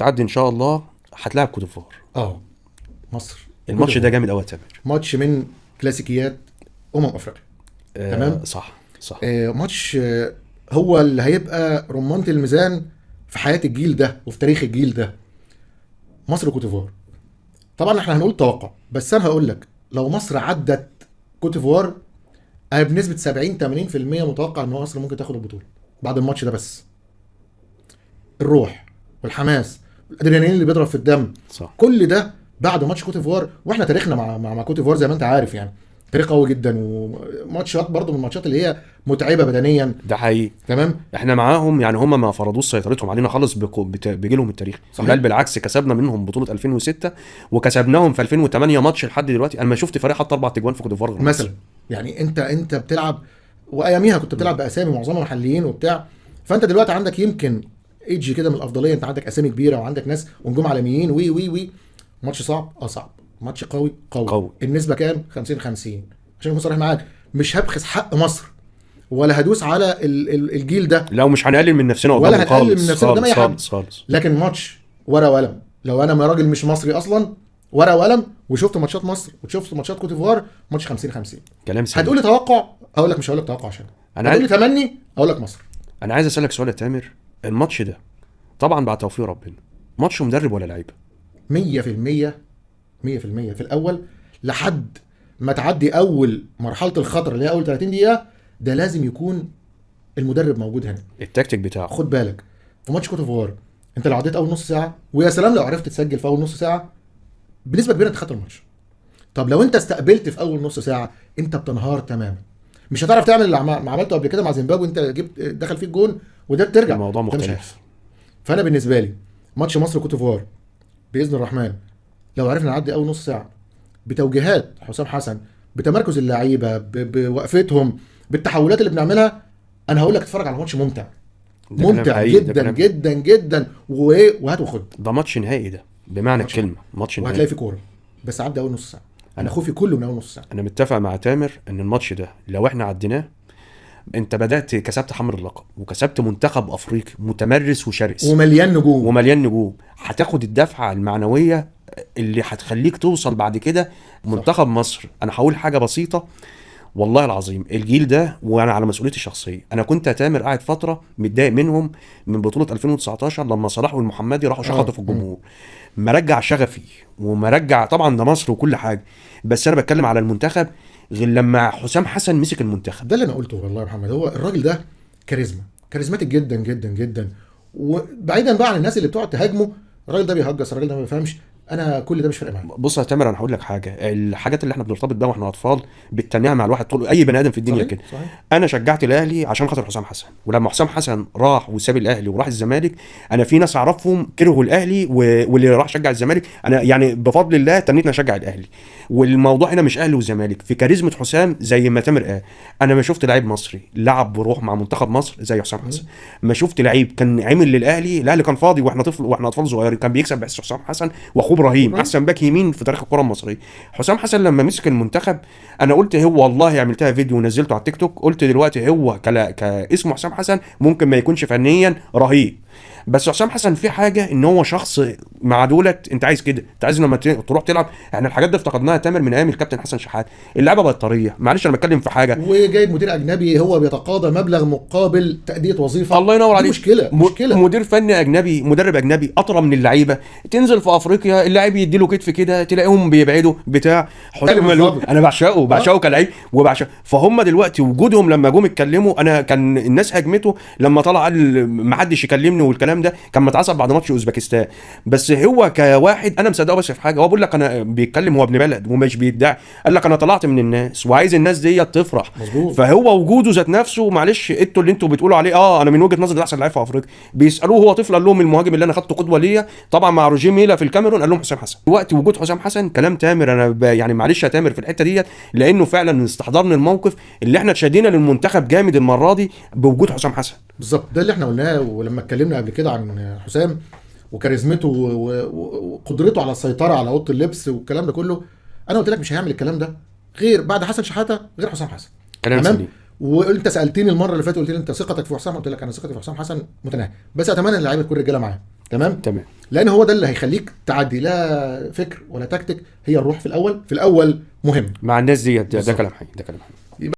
تعدي ان شاء الله هتلاعب كوت ديفوار. مصر الماتش ده جامد قوي يا تامر. ماتش من كلاسيكيات افريقيا. تمام، صح. ماتش هو اللي هيبقى رمانة الميزان في حياة الجيل ده وفي تاريخ الجيل ده. مصر وكوت ديفوار. طبعا احنا هنقول توقع، بس انا هقول لك لو مصر عدت كوت ديفوار انا بنسبة 70-80% متوقع ان مصر ممكن تاخد البطولة بعد الماتش ده. بس الروح والحماس والادرينالين اللي بيضرب في الدم، صح. كل ده بعد ماتش كوت ديفوار. واحنا تاريخنا مع كوت ديفوار زي ما انت عارف يعني تاريخ قوي جدا، وماتشات برضو من الماتشات اللي هي متعبه بدنيا. ده حقيقي. تمام، احنا معاهم يعني، هم ما فرضوش سيطرتهم علينا خالص بيجي لهم التاريخ. بل بالعكس كسبنا منهم بطوله 2006 وكسبناهم في 2008 ماتش لحد دلوقتي. انا ما شفت فريق حط 4 تجوان في كوت ديفوار مثلا. يعني انت بتلعب، واياميها كنت بتلعب باسامي معظمها محليين وبتاع. فانت دلوقتي عندك يمكن ايدج كده من الافضليه، انت عندك اسامي كبيره وعندك ناس ونجوم عالميين وي وي وي. ماتش صعب، صعب. ماتش قوي. النسبه كام؟ 50-50. عشان اكون صريح معاك، مش هبخس حق مصر ولا هدوس على الجيل ده، لا ومش هنقلل من نفسنا ولا هنقلل من نفسنا قدام اي حد خالص. لكن ماتش ورقه وقلم. لو انا راجل مش مصري اصلا، ورقه وقلم وشفت ماتشات مصر وشفت ماتشات كوت ديفوار، ماتش 50-50. كلام سليم. هتقول لي توقع، اقول لك مش هقول لك توقع، عشان هتقول لي تمني، اقول لك مصر. انا عايز اسالك سؤال يا تامر. الماتش ده طبعا بعد توفيق ربنا، ماتش مدرب ولا لعيبه؟ 100% في الاول لحد ما تعدي اول مرحله الخطر اللي هي اول 30 دقيقه، ده لازم يكون المدرب موجود هنا، التكتيك بتاعه. خد بالك في ماتش كوت ديفوار انت لو عديت اول نص ساعه، ويا سلام لو عرفت تسجل في اول نص ساعه، بنسبه كبيره انت خدت الماتش. طب لو انت استقبلت في اول نص ساعه، انت بتنهار تماما. مش هتعرف تعمل اللي ما عملته قبل كده مع زيمبابوي، انت جبت دخل فيك جون وده بترجع، الموضوع مختلف. فانا بالنسبه لي ماتش مصر وكوت ديفوار باذن الرحمن، لو عرفنا نعدي اول نص ساعه بتوجيهات حسام حسن، بتمركز اللعيبه، بوقفتهم، بالتحولات اللي بنعملها، انا هقول لك اتفرج على ماتش ممتع جدا جدا جدا، وهات وخد. ده ماتش نهائي، ده بمعنى الكلمه ماتش نهائي، وهتلاقي فيه كوره. بس عدى اول نص ساعه، انا خوفي كله من اول نص ساعه. انا متفق مع تامر ان الماتش ده لو احنا عديناه، انت بدات كسبت حمر اللقب وكسبت منتخب افريقي متمرس وشرس ومليان نجوم. هتاخد الدفعه المعنويه اللي هتخليك توصل بعد كده منتخب مصر. انا هقول حاجه بسيطه والله العظيم، الجيل ده وانا على مسؤوليتي الشخصيه، انا كنت يا تامر قاعد فتره متضايق منهم من بطوله 2019 لما صلاح والمحمدي راحوا شخطوا في الجمهور. مرجع شغفي ومرجع طبعا ده مصر وكل حاجه، بس انا بتكلم على المنتخب غير لما حسام حسن مسك المنتخب. ده اللي انا قلته والله يا محمد، هو الراجل ده كاريزماتيك جدا جدا جدا. وبعيدا بقى عن الناس اللي بتقعد تهاجمه، الراجل ده بيهجس، الراجل ده ما بيفهمش، انا كل ده مش فارق معايا. بص يا تامر، انا هقول لك حاجه، الحاجات اللي احنا بنرتبط بيها واحنا اطفال بالتنميه مع الواحد طول اي بني ادم في الدنيا كده. انا شجعت الاهلي عشان خاطر حسام حسن، ولما حسام حسن راح وساب الاهلي وراح الزمالك، انا في ناس اعرفهم كرهوا الاهلي واللي راح شجع الزمالك. انا يعني بفضل الله تنيتنا اشجع الاهلي. والموضوع هنا مش اهلي وزمالك، في كاريزما حسام زي ما تامر قال. انا ما شفت لعيب مصري لعب بروح مع منتخب مصر زي حسام حسن. ما شفت لعيب كان عامل للاهلي، الاهلي كان فاضي واحنا اطفال صغيرين، كان بيكسب بحس حسام حسن واخوه ابراهيم احسن باك يمين في تاريخ الكره المصريه. حسام حسن لما مسك المنتخب، انا قلت هو والله عملتها فيديو ونزلته على التيك توك، قلت دلوقتي هو كاسمه حسام حسن ممكن ما يكونش فنيا رهيب، بس حسام حسن في حاجه ان هو شخص مع دولت. انت عايز كده، انت عايز لما تروح تلعب. احنا الحاجات دي افتقدناها تامر من ايام الكابتن حسن شحات. اللعبه بقت طريه، معلش انا بتكلم في حاجه، وجايب مدير اجنبي هو بيتقاضى مبلغ مقابل تاديه وظيفه. الله ينور عليك. مشكله مدير فني اجنبي، مدرب اجنبي اطرى من اللعيبه. تنزل في افريقيا اللاعب يديله كتف كده تلاقيهم بيبعدوا بتاع. انا بعشقه كلاعب وبعشق. فهم دلوقتي وجودهم لما جم اتكلموا، انا كان الناس هجمته لما طلع قال ما حدش يكلمني والكلام ده، كان متعصب بعد ماتش اوزبكستان. بس هو كواحد انا مصدقه، بس في حاجه هو بيقول لك انا بيتكلم، هو ابن بلد ومش بيدعي. قال لك انا طلعت من الناس وعايز الناس دي تفرح. مظبوط. فهو وجوده ذات نفسه، معلش انتوا اللي انتوا بتقولوا عليه انا من وجهه نظري ده احسن لعيب في افريقيا. بيسالوه هو طفل، قال لهم المهاجم اللي انا خدته قدوه ليا طبعا مع روجيه ميلا في الكاميرون، قال لهم حسام حسن. وقت وجود حسام حسن كلام تامر، انا يعني معلش يا تامر في الحته ديت، لانه فعلا استحضرنا الموقف اللي احنا اتشدينا للمنتخب جامد المره دي بوجود حسام حسن. بالظبط، ده اللي احنا قلناه ولما اتكلمنا قبل كده عن حسام وكاريزمته وقدرته على السيطره على اوضه اللبس والكلام ده كله. انا قلت لك مش هيعمل الكلام ده غير بعد حسن شحاته، غير حسام حسن. تمام. وانت سالتني المره اللي فاتت قلت لي انت ثقتك في حسام، قلت لك انا ثقتي في حسام حسن متناهيه، بس اتمنى ان اللعيبه تكون رجاله معاه. تمام. تمام. لان هو ده اللي هيخليك تعدي، لا فكر ولا تكتيك، هي الروح في الاول مهم مع الناس ديت. ده بالظبط. كلام حقيقي، ده كلام حقيقي.